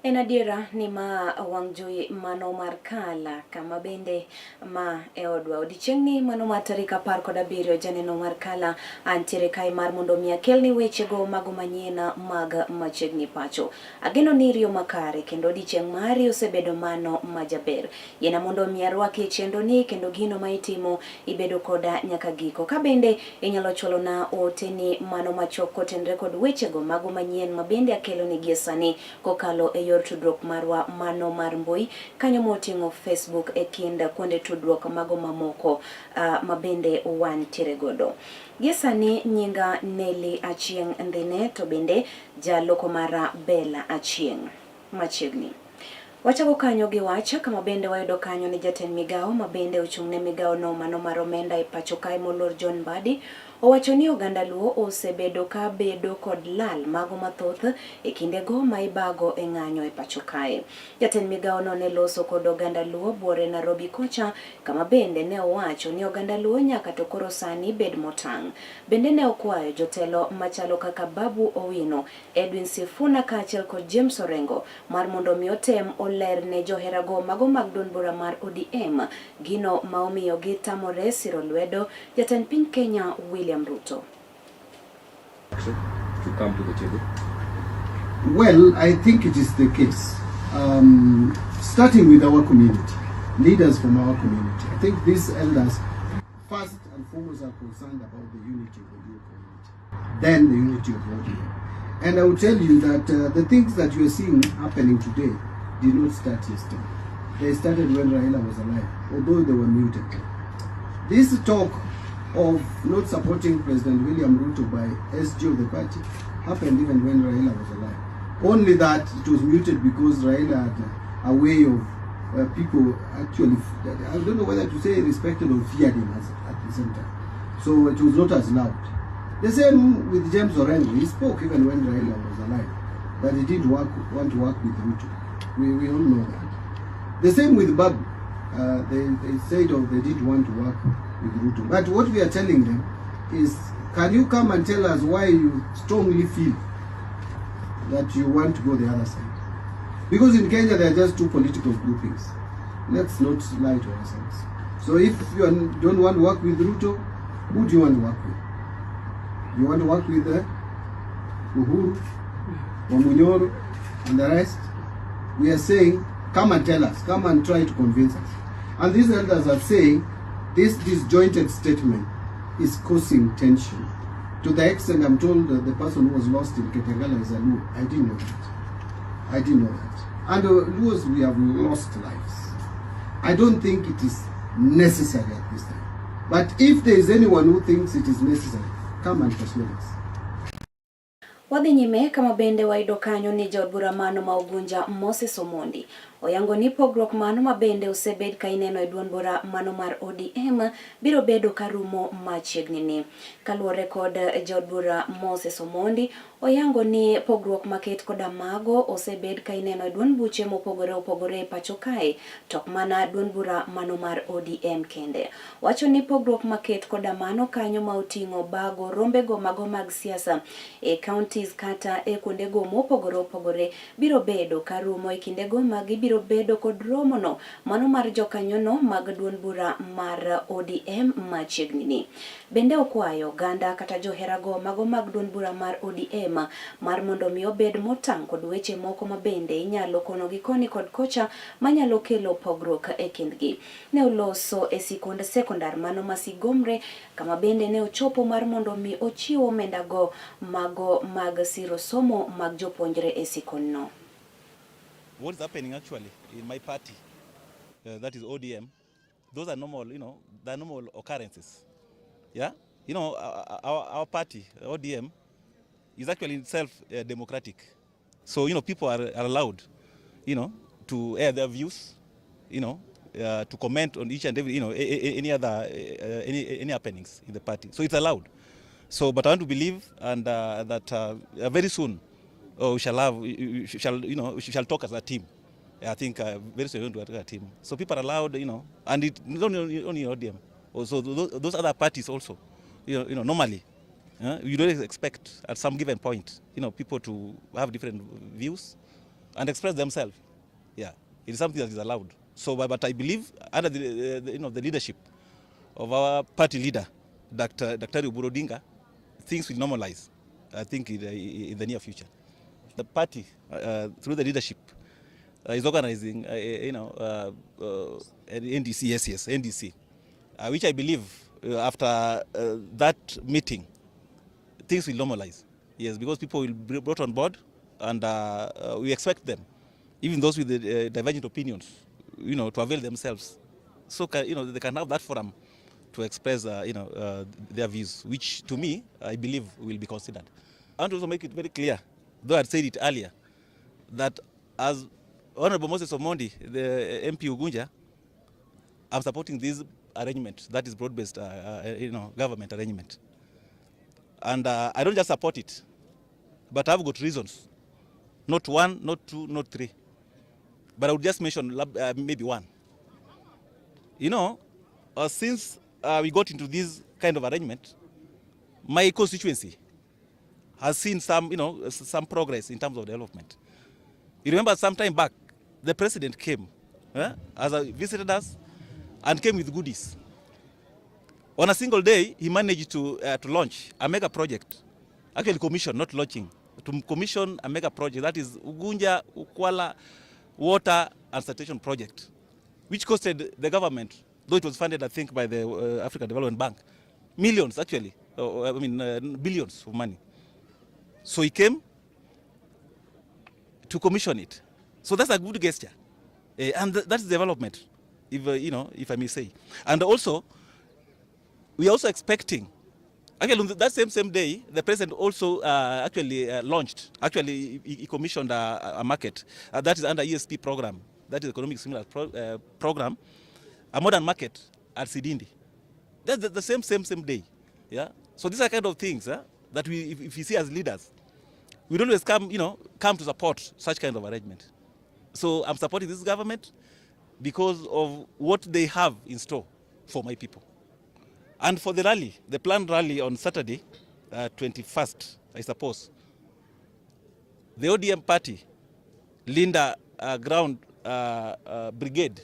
En adiera ni ma wang'jowi mano mar kala kama bende ma eodwa odiochieng'ni mano mar tarik 17 janeno mar kala antiere kae mar mondo mi akelni wechego mago manyien mag Machiegni Pacho. Ageno ni riyo makare kendo odiochieng' mari osebedo mano majaber. Yiena mondo mi arwaki chendoni kendo gino ma itimo ibedo koda nyaka giko. Ka bende inyalo chwalona oteni mano machok kotenre kod wechego mago manyien ma bende akeloni gie sani kokalo yor tudruok marwa mano mar mbui kanyo moting'o Facebook e kind kuonde tudruok mago mamoko ma bende wantiere godo. Gie sani nyinga Nelly Achieng' Ndhine to bende jaloko mara Bella Achieng' Machiegni. Wachako kanyo gi wach kama bende wayudo kanyo ni jatend migao ma bende ochung'ne migao no mano mar omenda e pacho kae molor John Mbadi owacho ni oganda Luo osebedo ka bedo kod lal mago mathoth e kindego ma ibago e ng'anyo e pacho kae. Jatend migao no ne loso kod oganda Luo buore Nairobi kocha kama bende ne owacho ni oganda Luo nyaka to koro sani bed motang'. Bende ne okwayo jotelo machalo kaka Babu Owino, Edwin Sifuna kaachiel kod James Orengo mar mondo mi otem ler ne joherago mago mag duond bura mar ODM gino ma omiyo gitamore siro lwedo jatend piny Kenya William Ruto. To come to the table? Well, I think it is the case. Starting with our community, leaders from our community. I think these elders, first and foremost, are concerned about the unity of the Luo community, then the unity of ODM. And I will tell you that the things that you are seeing happening today did not start yesterday. They started when Raila was alive, although they were muted. This talk of not supporting President William Ruto by SG of the party happened even when Raila was alive. Only that it was muted because Raila had a way of people actually, I don't know whether to say respected or feared him at the same time. So it was not as loud. The same with James Orengo. He spoke even when Raila was alive, that he didn't want to work with Ruto. We all know that. The same with Babu. They said they didn't want to work with Ruto. But what we are telling them is, can you come and tell us why you strongly feel that you want to go the other side? Because in Kenya there are just two political groupings. Let's not lie to ourselves. So if you don't want to work with Ruto, who do you want to work with? You want to work with Uhuru, Wamunyoro, and the rest? We are saying, come and tell us, come and try to convince us. And these elders are saying this disjointed statement is causing tension. To the extent I'm told that the person who was lost in Ketengala is a Luo. I didn't know that. I didn't know that. And Luos, we have lost lives. I don't think it is necessary at this time. But if there is anyone who thinks it is necessary, come and persuade us. Wadhi nyime kama bende wayudo kanyo ni jaod bura mano ma Ugunja Moses Omondi oyango ni pogruok mano ma bende osebed ka ineno e duond bura mano mar ODM biro bedo karumo machiegni ni. Kaluwore kod jaod bura Moses Omondi oyango ni pogruok maket koda mago osebed ka ineno e duond buche mopogore opogore e pacho kae tok mana duond bura mano mar ODM kende. Wacho ni pogruok maket koda mano kanyo ma oting'o bago rombego mago mag siasa e counties kata e kuondego mopogore opogore biro bedo karumo e kindego ma gibiro bedo kod romono mano mar jokanyono mag duond bura mar ODM machiegni ni. Bende okwayo ganda kata joherago mago mag duond bura mar ODM mar mondo mi obed motang' kod weche moko ma bende inyalo kono gi koni kod kocha manyalo kelo pogruok e kindgi. Ne oloso e sikund sekondar mano masigomre kama bende ne ochopo mar mondo mi ochiwo omendago mago mag siro somo mag jopuonjre e sikundno. What is happening actually in my party, that is ODM, those are normal, they're normal occurrences. Yeah, our party, ODM, is actually itself democratic. So people are allowed, to air their views, to comment on each and every, any other any happenings in the party. So it's allowed. So, but I want to believe and that very soon we shall talk as a team. I think very soon we're going to talk as a team. So people are allowed, and it not only ODM, also those other parties also, normally. You don't expect at some given point, people to have different views, and express themselves. Yeah, it is something that is allowed. So, but I believe under the leadership of our party leader, Dr. Oburu Odinga, things will normalize, I think, in the near future. The party, through the leadership, is organizing, NDC, yes, NDC, which I believe after that meeting, things will normalize. Yes, because people will be brought on board, and we expect them, even those with the divergent opinions, to avail themselves. So, they can have that forum to express, their views, which to me, I believe, will be considered. I want to also make it very clear, though I said it earlier, that as Honorable Moses Omondi, the MP Ugunja, I'm supporting this arrangement, that is broad-based, government arrangement. And I don't just support it, but I've got reasons. Not one, not two, not three. But I would just mention maybe one. Since we got into this kind of arrangement, my constituency has seen some progress in terms of development. You remember some time back, the president came, visited us, and came with goodies. On a single day, he managed to launch a mega project. Actually, commission, not launching. To commission a mega project, that is Ugunja Ukwala Water and Sanitation Project, which costed the government, though it was funded, I think, by the African Development Bank, millions, actually, billions of money. So he came to commission it. So that's a good gesture. And that's development, if I may say. And also, we are also expecting, actually on that same day, the president also launched, he commissioned a market, that is under ESP program, that is Economic Stimulus Program, a modern market at Sidindi. That's the same day. Yeah. So these are kind of things that we, if you see as leaders, we don't always come to support such kind of arrangement. So I'm supporting this government because of what they have in store for my people. And for the rally, the planned rally on Saturday, 21st, I suppose, the ODM party, Linda Ground Brigade,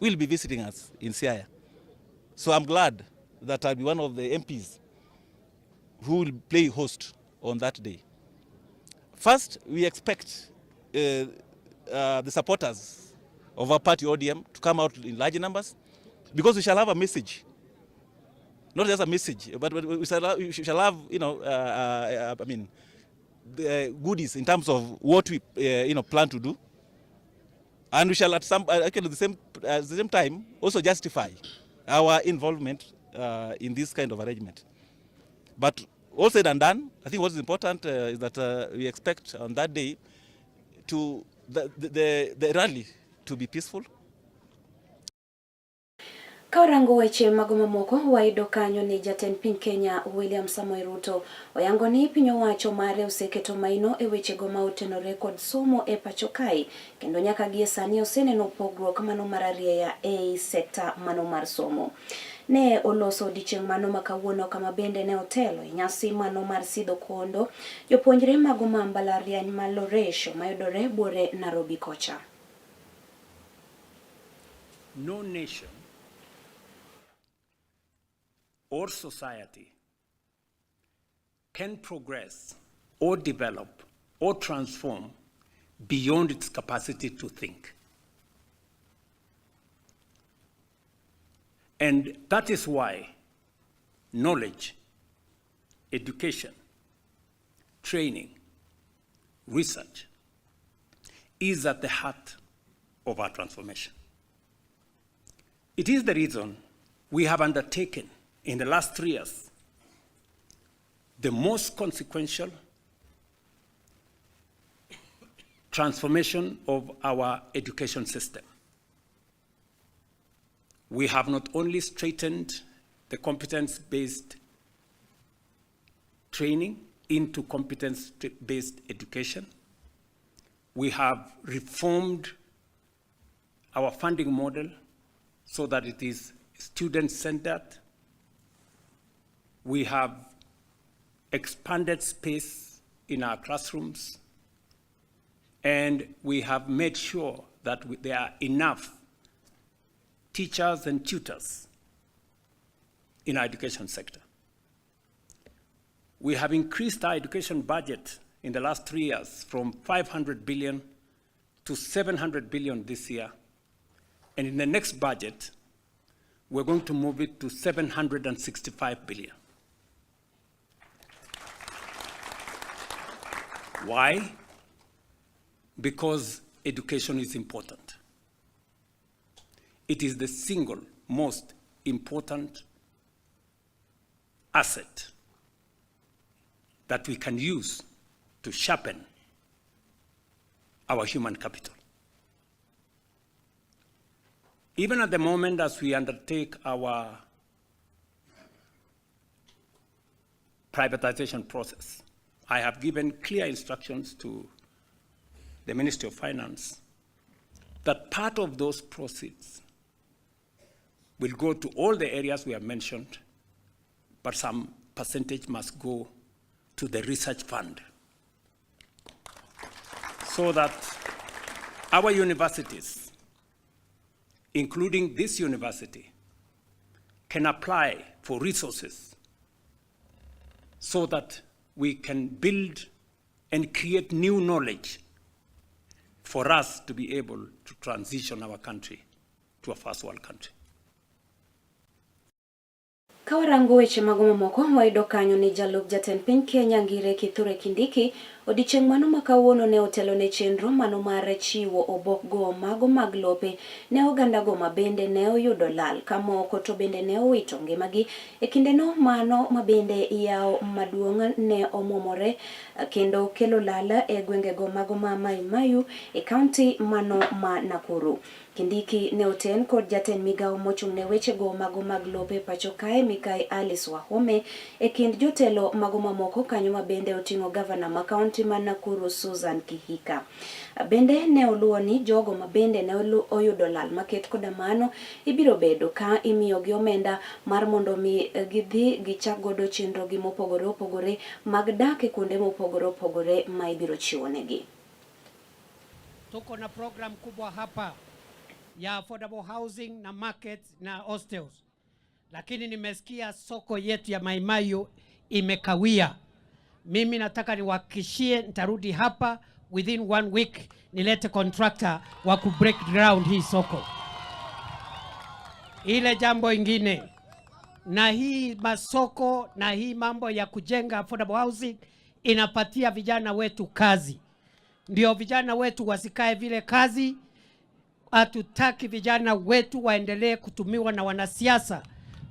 will be visiting us in Siaya. So I'm glad that I'll be one of the MPs who will play host on that day. First, we expect the supporters of our party ODM to come out in large numbers, because we shall have a message. Not just a message, but we shall have, the goodies in terms of what we, plan to do. And we shall at the same time also justify our involvement in this kind of arrangement. But all said and done, I think what is important is that we expect on that day to the rally to be peaceful. Kawarango weche mag mamoko wayudo kanyo ni jatend piny Kenya William Samoei Ruto oyango ni piny owacho mare oseketo maino e wechego ma otenore kod somo e pacho kae, kendo nyaka gie sani oseneno pogruok mano mar arieya e sekta mano mar somo. Ne oloso odiochieng' mano ma kawuono kama bende ne otelo e nyasi mano mar sidho kondo jopuonjre mago ma mbalariany ma Loresho mayudore buore Nairobi kocha. No nation or society can progress or develop or transform beyond its capacity to think. And that is why knowledge, education, training, research is at the heart of our transformation. It is the reason we have undertaken in the last 3 years the most consequential transformation of our education system. We have not only straightened the competence-based training into competence-based education, we have reformed our funding model so that it is student-centered. We have expanded space in our classrooms. And we have made sure that there are enough teachers and tutors in our education sector. We have increased our education budget in the last 3 years from 500 billion to 700 billion this year. And in the next budget, we're going to move it to 765 billion. Why? Because education is important. It is the single most important asset that we can use to sharpen our human capital. Even at the moment as we undertake our privatization process, I have given clear instructions to the Ministry of Finance that part of those proceeds will go to all the areas we have mentioned, but some percentage must go to the research fund so that our universities, including this university, can apply for resources so that we can build and create new knowledge for us to be able to transition our country to a first world country. Kawarango weche magomo moko wayudo kanyo ni jalup jatend piny Kenya Ngire Kithure Kindiki odiochieng' mano ma kawuono ne otelo ne chenro mano mar chiwo obok go mago mag lope ne oganda go mabende ne oyudo lal kamoko to bende ne owito ngimagi e kinde no mano mabende yawo maduong' ne omomore kendo kelo lal e gwenge go mago ma Mayu e kaunti mano ma Nakuru. Kindiki ne oten kod jatend migawo mochung' ne weche go mago mag lope pacho kae Mikai Alice Wahome e kind jotelo mago mamoko kanyo mabende oting'o gavana ma kaunti ma Nakuru Susan Kihika. Bende ne oluwo ni jogo mabende ne oyudo lal maket koda mano ibiro bedo ka imiyo gi omenda mar mondo mi gidhi gichak godo chenro gi mopogore opogore mag dak e kuonde mopogore opogore ma ibiro chiwo negi. Tuko na program kubwa hapa ya affordable housing na market na hostels. Lakini nimesikia soko yetu ya Maimaiyo imekawia. Mimi nataka niwahakikishie nitarudi hapa within 1 week nilete contractor wa ku break ground hii soko. Ile jambo ingine na hii masoko na hii mambo ya kujenga affordable housing inapatia vijana wetu kazi. Ndio vijana wetu wasikae vile kazi. Hatutaki vijana wetu waendelee kutumiwa na wanasiasa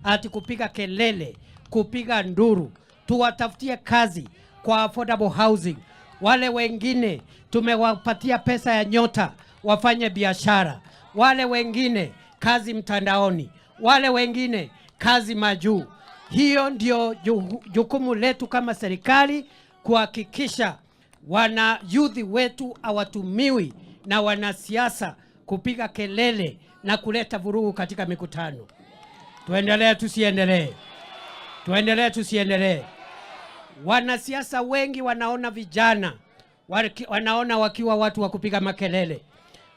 ati kupiga kelele, kupiga nduru. Tuwatafutie kazi kwa affordable housing. Wale wengine tumewapatia pesa ya nyota wafanye biashara. Wale wengine kazi mtandaoni. Wale wengine kazi majuu. Hiyo ndio jukumu letu kama serikali kuhakikisha wana youth wetu hawatumiwi na wanasiasa kupiga kelele na kuleta vurugu katika mikutano. Tuendelee tusiendelee. Tuendelee tusiendelee. Wanasiasa wengi wanaona vijana, wanaona wakiwa watu wa kupiga makelele.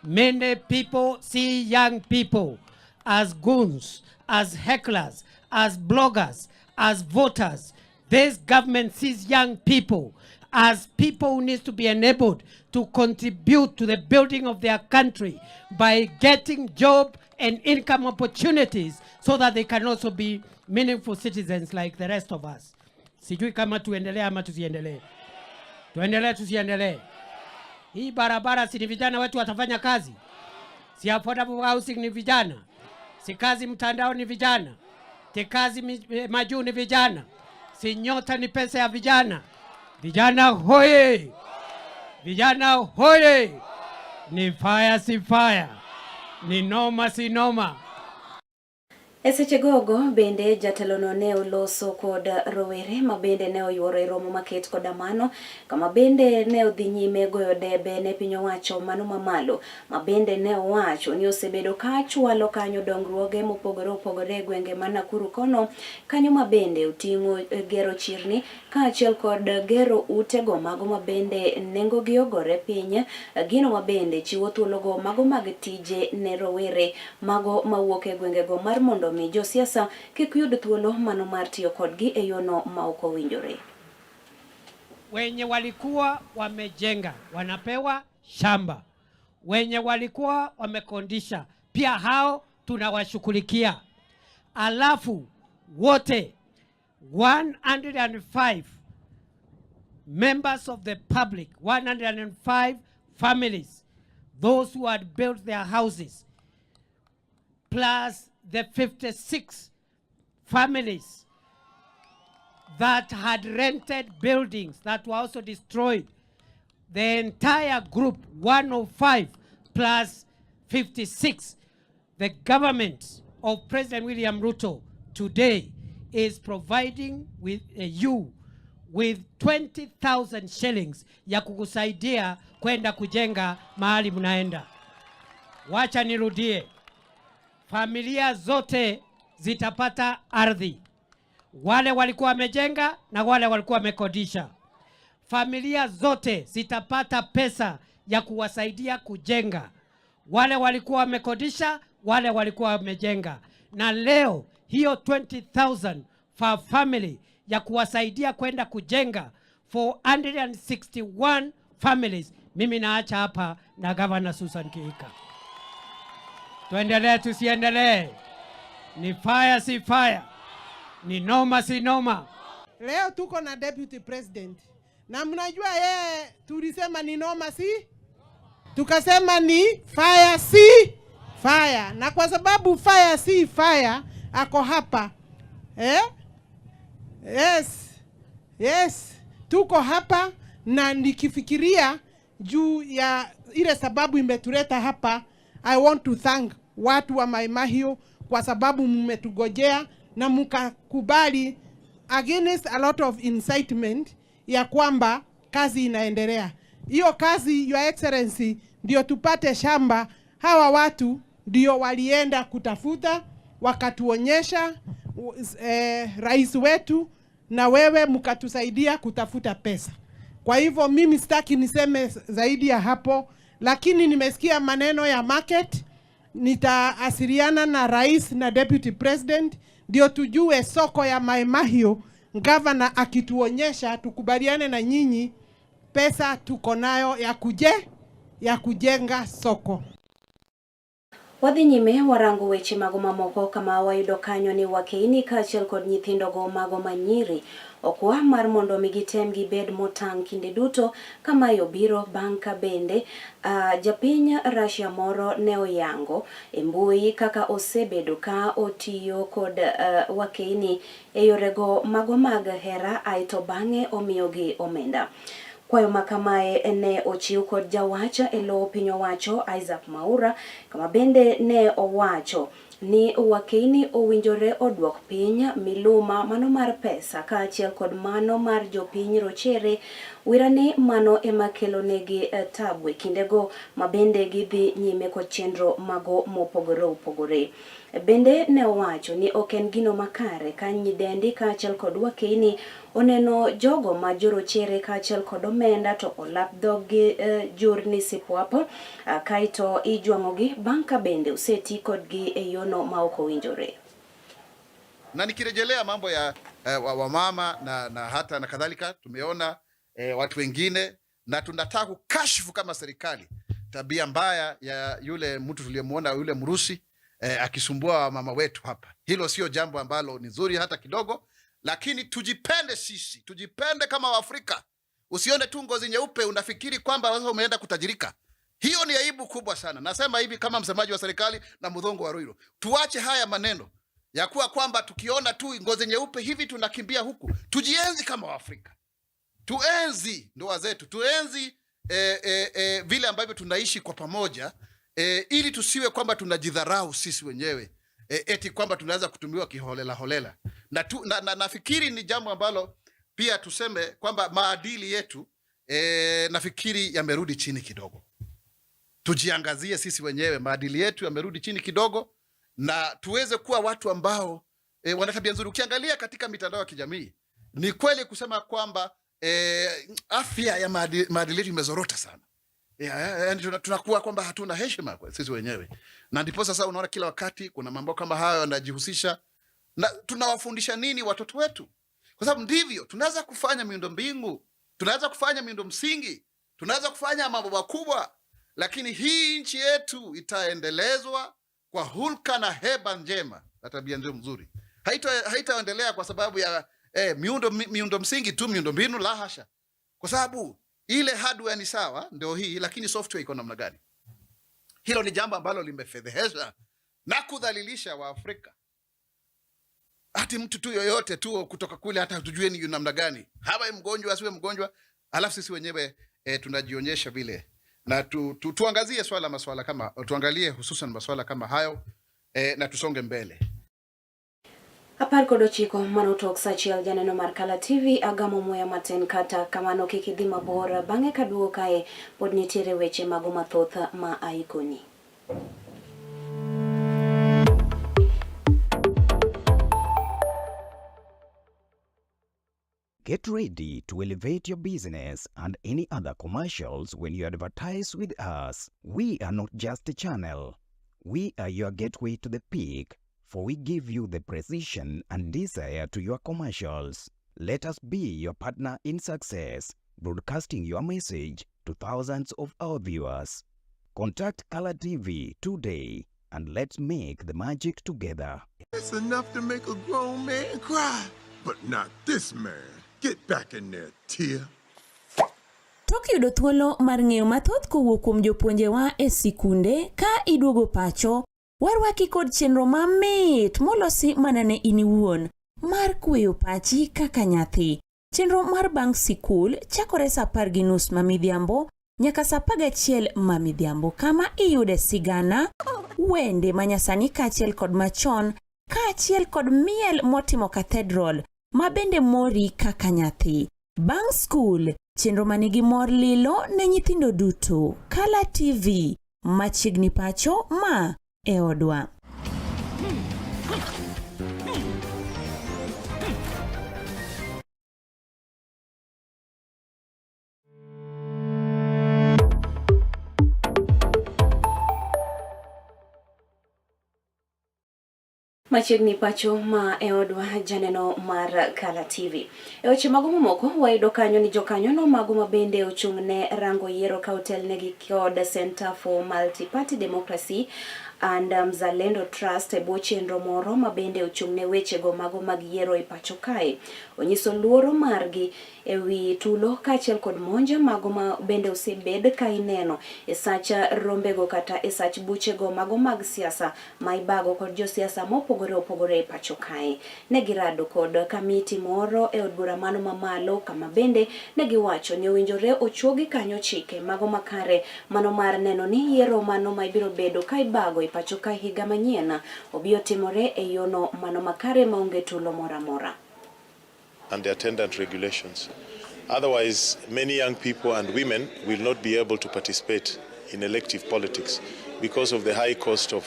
Many people see young people as goons, as hecklers, as bloggers, as voters. This government sees young people as people who need to be enabled to contribute to the building of their country by getting job and income opportunities so that they can also be meaningful citizens like the rest of us. Sijui kama tuendelee ama tusiendelee. Tuendelee tusiendelee. Hii barabara si ni vijana wetu watafanya kazi. Si affordable housing ni vijana. Si kazi mtandao ni vijana. Si kazi majuu ni vijana. Si nyota ni pesa ya vijana. Vijana hoye! Vijana hoye! Ni fire si fire. Ni noma si noma. Eseche gogo bende jatelono ne oloso kod rowere ma bende ne oyuoro romo maket kod mano kama bende ne odhi nyime goyo debe ne piny owacho mano mamalo ma bende ne owacho ni osebedo ka chwalo kanyo dongruoge mopogore opogore e gwenge ma Nakuru kono kanyo ma bende oting'o gero chirni kaachiel kod gero utego mago ma bende nengo gi ogore piny, gino ma bende chiwo thuologo mago mag tije ne rowere mago mawuok e gwengego mar mondo mi josiasa kik yud thuolo mano mar tiyo kodgi e yono ma ok owinjore. Wenye walikuwa wamejenga wanapewa shamba, wenye walikuwa wamekondisha pia hao tunawashughulikia. Alafu wote 105 members of the public, 105 families, those who had built their houses, plus the 56 families that had rented buildings that were also destroyed. The entire group, 105 plus 56, the government of President William Ruto today is providing with you with 20,000 shillings ya kukusaidia kwenda kujenga mahali mnaenda. Wacha nirudie. Familia zote zitapata ardhi. Wale walikuwa wamejenga na wale walikuwa wamekodisha. Familia zote zitapata pesa ya kuwasaidia kujenga. Wale walikuwa wamekodisha, wale walikuwa wamejenga. Na leo hiyo 20,000 for family ya kuwasaidia kwenda kujenga for 161 families. Mimi naacha hapa na Governor Susan Kihika. Tuendelee tusiendelee. Ni fire si fire. Ni noma si noma. Leo tuko na deputy president. Na mnajua yeye tulisema ni noma si? Tukasema ni fire si fire. Na kwa sababu fire si fire ako hapa. Yes. Tuko hapa na nikifikiria juu ya ile sababu imetuleta hapa. I want to thank watu wa Maimahio kwa sababu mmetugojea na mkakubali against a lot of incitement ya kwamba kazi inaendelea. Hiyo kazi, Your Excellency, ndio tupate shamba. Hawa watu ndio walienda kutafuta, wakatuonyesha rais wetu na wewe mkatusaidia kutafuta pesa. Kwa hivyo mimi sitaki niseme zaidi ya hapo, lakini nimesikia maneno ya market. Nitaasiliana na rais na deputy president ndio tujue soko ya Maimahio. Governor akituonyesha tukubaliane na nyinyi, pesa tuko nayo ya kujenga soko. Wadhi nyime warango weche mago mamoko kama wayudo kanyo ni Wechemanyien kaachiel kod nyithindogo mago manyiri okwa mar mondo migitem gibed motang' kinde duto kama yobiro banka bende japiny Russia moro ne oyango e mbui kaka osebedo ka otiyo kod Wechemanyien e yorego mago mag hera aito bang'e omiyogi omenda. Kwayo makamae ne ochiw kod jawacha e lo piny owacho Isaac Mwaura kama bende ne owacho ni Wechemanyien owinjore odwok piny miluma mano mar pesa kaachiel kod mano mar jopiny rochere wirani mano ema kelonegi tabu e kindego ma bende gidhi nyime kod chenro mago mopogore opogore. Bende ne owacho ni ok en gino makare ka nyidendi kaachiel kod Wechemanyien oneno jogo ma jorochere kaachiel kod omenda to olap dhogi jurni sipwapo kaito ijwang'ogi banka bende oseti kodgi e yono ma ok owinjore. Na nikirejelea mambo ya wamama na hata na kadhalika, tumeona watu wengine, na tunataka kukashifu kama serikali tabia mbaya ya yule mtu tuliyemuona, yule Mrusi akisumbua mama wetu hapa. Hilo sio jambo ambalo ni nzuri hata kidogo, lakini tujipende sisi, tujipende kama Waafrika. Usione tu ngozi nyeupe unafikiri kwamba sasa umeenda kutajirika. Hiyo ni aibu kubwa sana. Nasema hivi kama msemaji wa serikali na Mudhongo wa Ruiru. Tuache haya maneno ya kuwa kwamba tukiona tu ngozi nyeupe hivi tunakimbia huku. Tujienzi kama Waafrika. Tuenzi ndoa zetu, tuenzi vile ambavyo tunaishi kwa pamoja, ili tusiwe kwamba tunajidharau sisi wenyewe. eti kwamba tunaweza kutumiwa kiholela holela. Nafikiri ni jambo ambalo pia tuseme kwamba maadili yetu nafikiri yamerudi chini kidogo. Tujiangazie sisi wenyewe, maadili yetu yamerudi chini kidogo, na tuweze kuwa watu ambao wana tabia nzuri. Ukiangalia katika mitandao ya kijamii, ni kweli kusema kwamba afya ya maadili yetu imezorota sana. Tunakuwa kwamba hatuna heshima kwa sisi wenyewe, na ndipo sasa unaona kila wakati kuna mambo kama hayo yanajihusisha. Na tunawafundisha nini watoto wetu? Kwa sababu ndivyo tunaweza kufanya miundo mbingu, tunaweza kufanya miundo msingi, tunaweza kufanya mambo makubwa, lakini hii nchi yetu itaendelezwa kwa hulka na heba njema na tabia nzuri. Haitaendelea kwa sababu ya miundo msingi tu, miundo mbinu, la hasha. Kwa sababu ile hardware ni sawa, ndio hii, lakini software iko namna gani? Hilo ni jambo ambalo limefedhehesha na kudhalilisha Waafrika. Hati mtu tu yoyote tu kutoka kule, hata tujue ni namna gani, hawe mgonjwa asiwe mgonjwa, alafu sisi wenyewe tunajionyesha vile. Na tuangazie tuangalie hususan masuala kama hayo na tusonge mbele. Apar kodo chiko manotok sachiel janeno mar Kala TV agamo moya maten kata kamano kikidhi mabor bang'e kaduogo kae pod nitiere weche mago mathoth ma aikoni. Get ready to elevate your business and any other commercials when you advertise with us. We are not just a channel. We are your gateway to the peak, for we give you the precision and desire to your commercials. Let us be your partner in success, broadcasting your message to thousands of our viewers. Contact Kala TV today and let's make the magic together. It's enough to make a grown man cry, but not this man. Get back in there, Tia. Tok yudo thuolo mar ng'eyo mathoth kowuok kuom jopuonjewa e sikunde, ka iduogo pacho, warwaki kod chenro mamit molosi mana ne in iwuon mar kweyo pachi kaka nyathi. Chenro mar bang' sikul chakore saa 10:30 mamidhiambo nyaka saa 11 mamidhiambo, kama iyude sigana, wende manyasani kaachiel kod machon, kaachiel kod miel motimo cathedral ma bende mori kaka nyathi. Bang' skul, chenro manigi mor lilo ne nyithindo duto. Kala TV, machiegni pacho ma e odwa. Machiegni pacho ma e odwa janeno mar Kala TV. E weche mago mamoko wayudo kanyo ni jokanyo no mago mabende ochung'ne rango yiero ka otelnegi kod Center for Multi-Party Democracy and Mzalendo Trust e bwo chenro moro mabende ochung'ne wechego mago mag yiero e pacho kae. Onyiso luoro margi e wi tulo kaachiel kod monja mago ma bende osebed ka ineno e sach rombego kata e sach buchego mago mag siasa ma ibago kod josiasa mopogore opogore e pacho kae. Ne girado kod kamiti moro e od bura mano mamalo, kama bende ne giwacho ni owinjore ochuogi kanyo chike mago makare mano mar neno ni yiero mano ma ibiro bedo ka ibago e pacho kae higa manyien obiro timore e yono mano makare maonge tulo mora mora. And the attendant regulations. Otherwise, many young people and women will not be able to participate in elective politics because of the high cost of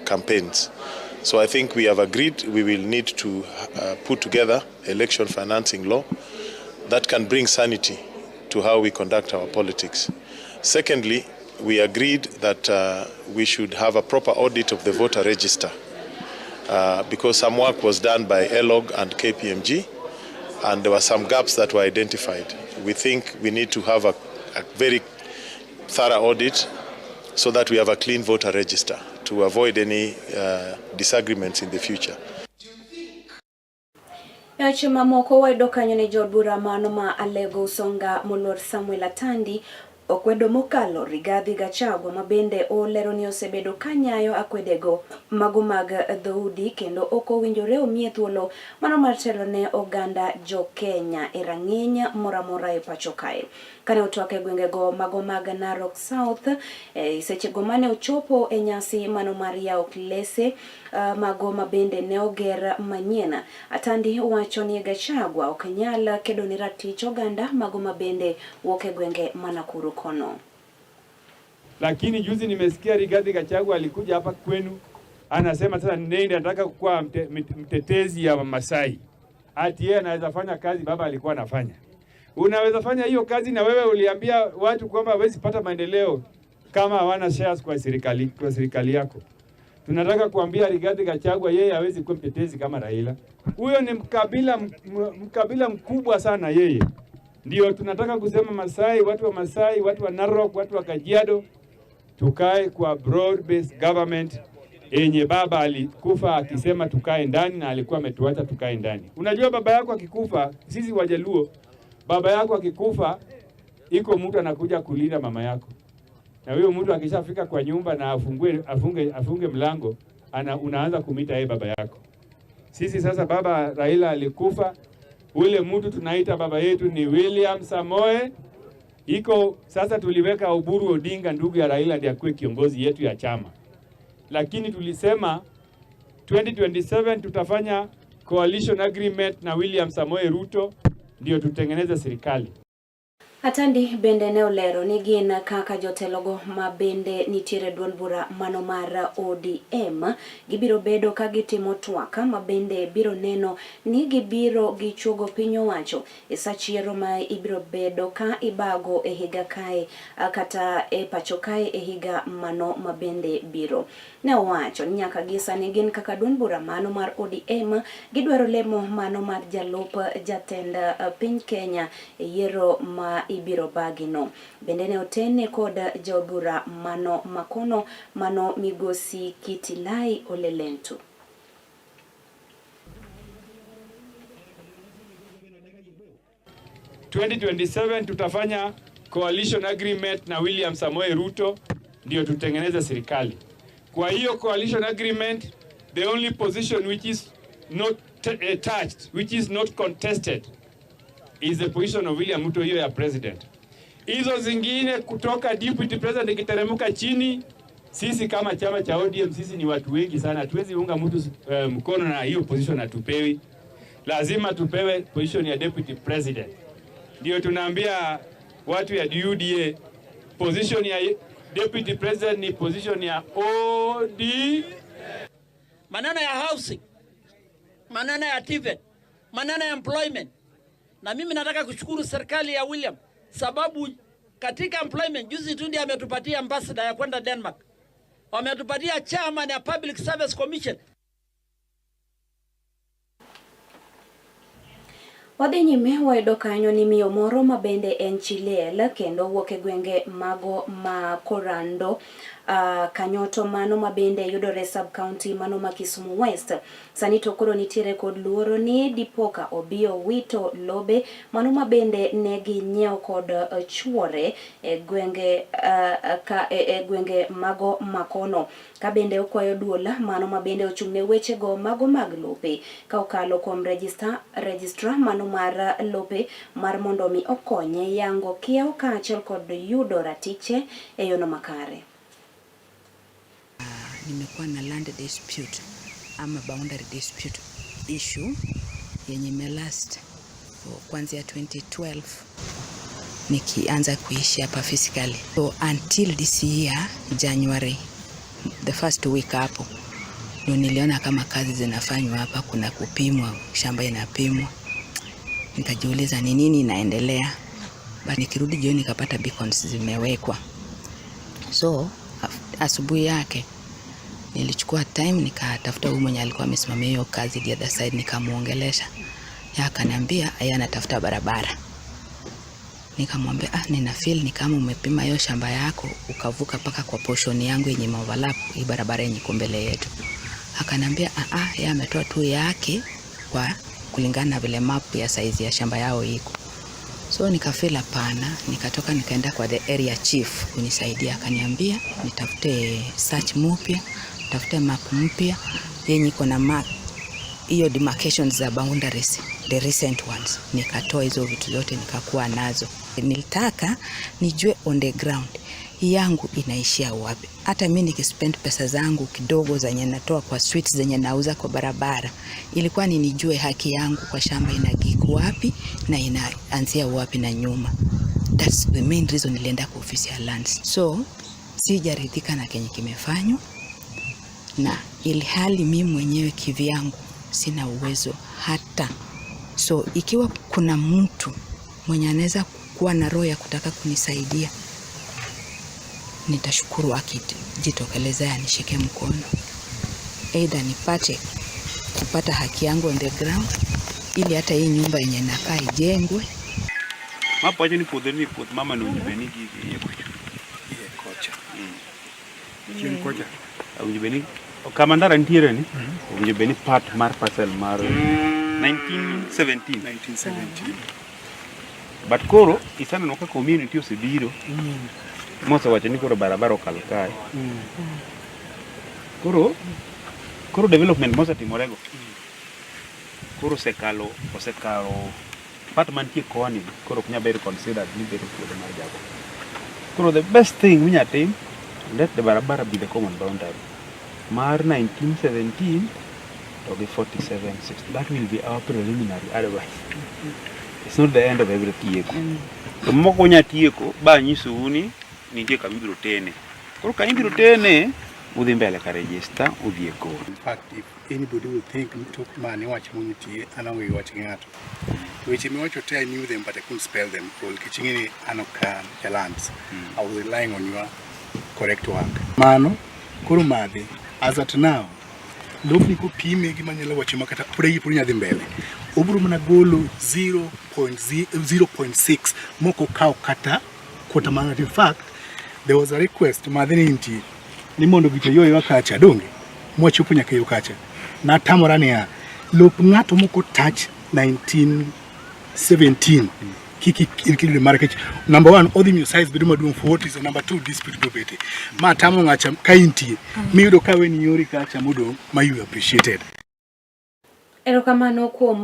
campaigns. So I think we have agreed we will need to put together election financing law that can bring sanity to how we conduct our politics. Secondly, we agreed that we should have a proper audit of the voter register. Because some work was done by ELOG and KPMG, and there were some gaps that were identified. We think we need to have a very thorough audit so that we have a clean voter register to avoid any disagreements in the future. Eche mamoko wayudo kanyo ni jod bura mano ma Alego Usonga Moluor Samuel Atandi Okwedo mokalo Rigathi Gachagua mabende olero ni osebedo kanyayo akwedego mago mag dhoudi kendo oko winjore omie thuolo mano mar telo ne oganda jo Kenya e rang'iny moramora e pacho kae. Kane otwake gwengego mago mag Narok South sechego mane ochopo e nyasi mano mar yao klese mago mabende ne oger manyien. Atandi wacho ni Gachagua ok nyal kedo ni ratich oganda mago mabende woke gwenge Manakuru kono. Lakini juzi nimesikia Rigathi Gachagua alikuja hapa kwenu anasema sasa nende anataka kuwa mtetezi ya Masai. Ati yeye anaweza fanya kazi baba alikuwa anafanya. Unaweza fanya hiyo kazi na wewe uliambia watu kwamba hawezi pata maendeleo kama hawana shares kwa serikali yako. Tunataka kuambia Rigathi Gachagua yeye hawezi kuwa mtetezi kama Raila. Huyo ni mkabila mkubwa sana yeye. Ndio tunataka kusema Masai, watu wa Narok, watu wa Kajiado tukae kwa broad based government yenye baba alikufa akisema tukae ndani na alikuwa ametuacha tukae ndani. Unajua baba yako akikufa, sisi Wajaluo, baba yako akikufa iko mtu anakuja kulinda mama yako. Na huyo mtu akishafika kwa nyumba na afunge mlango, unaanza kumita yeye baba yako. Sisi sasa baba Raila alikufa, ule mtu tunaita baba yetu ni William Samoei. Iko sasa tuliweka Oburu Odinga ndugu ya Raila ndiye akuwe kiongozi yetu ya chama. Lakini tulisema 2027 tutafanya coalition agreement na William Samoei Ruto ndio tutengeneze serikali. Atandi bende ne olero ni gin kaka jotelogo mabende nitiere duol bura mano mar ODM gibiro bedo ka gitimo twaka mabende biro neno ni gibiro gichugo piny owacho e sachiero ma ibiro bedo ka ibago e higa kae kata e pacho kae e higa mano mabende biro. Ne owacho ni nyaka gisani gin kaka duol bura mano mar ODM gidwaro lemo mano mar jalup jatend piny Kenya e yiero ma ibiro bagino. Bende ne otene kod jobura mano makono mano migosi Kitilai Olelentu. – 2027 tutafanya coalition agreement na William Samoei Ruto ndio tutengeneze serikali. Kwa hiyo coalition agreement, the only position which is not touched, which is not contested, is the position of William Ruto hiyo ya president. Hizo zingine kutoka deputy president ikiteremuka chini, sisi kama chama cha ODM sisi ni watu wengi sana, hatuwezi unga mtu mkono na hiyo position atupewi. Lazima tupewe position ya deputy president. Ndio tunaambia watu ya UDA position ya deputy president ni position ya OD. Maneno ya housing, maneno ya TVET, maneno ya employment. Na mimi nataka kushukuru serikali ya William sababu katika employment juzi tu ndiye ametupatia ambassador ya kwenda Denmark. Wametupatia chairman ya Public Service Commission. Wadhi nyime wayudo kanyo ni miyo moro mabende en Chilel kendo wuok e gwenge mago ma Korando kanyoto mano mabende yudore sub county mano ma Kisumu West. Sani to koro nitiere kod luoro ni dipoka obio wito lobe mano mabende negi nyiew kod chuore e gwenge gwenge mago makono. Kabende okwayo duola mano mabende ochung'ne weche go mago mag lope ka okalo kuom registrar mano mar lope mar mondo mi okonye yango kiewo kaachiel kod yudo ratiche e yono makare. Nimekuwa na land dispute ama boundary dispute issue yenye imelast kuanzia 2012 nikianza kuishi hapa physically. So until this year January, the first week hapo ndio niliona kama kazi zinafanywa hapa, kuna kupimwa, shamba inapimwa. Nikajiuliza ni nini inaendelea. But nikirudi jioni nikapata beacons zimewekwa. So asubuhi yake nilichukua time nikatafuta huyu mwenye alikuwa amesimamia hiyo kazi the other side, nikamuongelesha. Yeye akaniambia yeye anatafuta barabara. Nikamwambia nina feel ni kama umepima hiyo shamba yako ukavuka paka kwa portion yangu yenye overlap hii barabara yenye kombele yetu. Akaniambia yeye ametoa tu yake kwa kulingana na vile map ya size ya shamba yao iko. So nikafeel hapana, nikatoka nikaenda kwa the area chief kunisaidia, akaniambia nitafute search mpya, nitafute map mpya yenye iko na map hiyo demarcations za boundaries, the recent ones. Nikatoa hizo vitu zote nikakuwa nazo. Nilitaka nijue on the ground yangu inaishia wapi. Hata mimi nikispend pesa zangu kidogo zenye natoa kwa sweets zenye nauza kwa barabara, ilikuwa ni nijue haki yangu kwa shamba inagiku wapi na inaanzia wapi na nyuma. That's the main reason nilienda kwa ofisi ya lands. So sijaridhika na kenye kimefanywa, na ilhali mimi mwenyewe kivyangu sina uwezo hata. So ikiwa kuna mtu mwenye anaweza kuwa na roho ya kutaka kunisaidia, nitashukuru akijitokeleza anishike mkono. Either nipate kupata haki yangu on the ground, ili hata hii nyumba yenye nakaa ijengwe. Mapacho ni podeni pod mama no nyibeni gi kocha. Chini kocha. Au nyibeni kama ndara ntiere ni nyibeni part mar parcel mar 1917. But koro isana noka community osebiro. Mosa wacha ni koro barabara okalo kae. Koro development mosa timorego. Koro osekalo part man tie koni, koro kunya better considered ni better for the marjago. Koro the best thing we need, let the barabara be the common boundary. Mar 1917 to the 47-60. That will be our preliminary. Otherwise, it's not the end of every tieko. The moko nya tieko ba nyiso uni nitie kamibiro tene. Koro kamibiro tene udhi mbele ka register udhi eko. In fact, if anybody would think took money watch community along with watching at which me watch I knew them but I couldn't spell them. All kichingini anoka lands. I was relying on your correct work. Mano kurumade as at now lobni ko pime gi manyalo wacho makata pure punya dhi mbele. Oburu mana golo 0.6 moko kao kata quarter mana. In fact, there was a request madhini inti ni mondo gito yoyo akacha donge mwachupu nyaka yo kacha na tamorani ya lop ngato moko touch 1917 kiki the market. Number 1 odhi size biduma doing 40 so number 2 dispute go bete ma tamo ngacha kainti miyudo kawe ni yori kacha mudo ma you appreciated. Erokamano kuom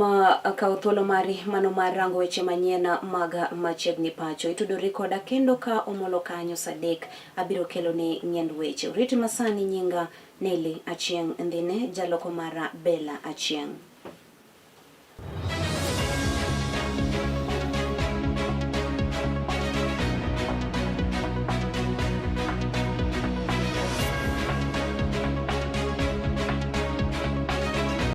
kawo thuolo mari mano mar rango weche manyien mag Machiegni Pacho. Itudori koda kendo ka omolo kanyo sadek abiro kelo ni nyend weche. Riti masani nyinga Neli Achieng' ndine jaloko mara Bella Achieng'.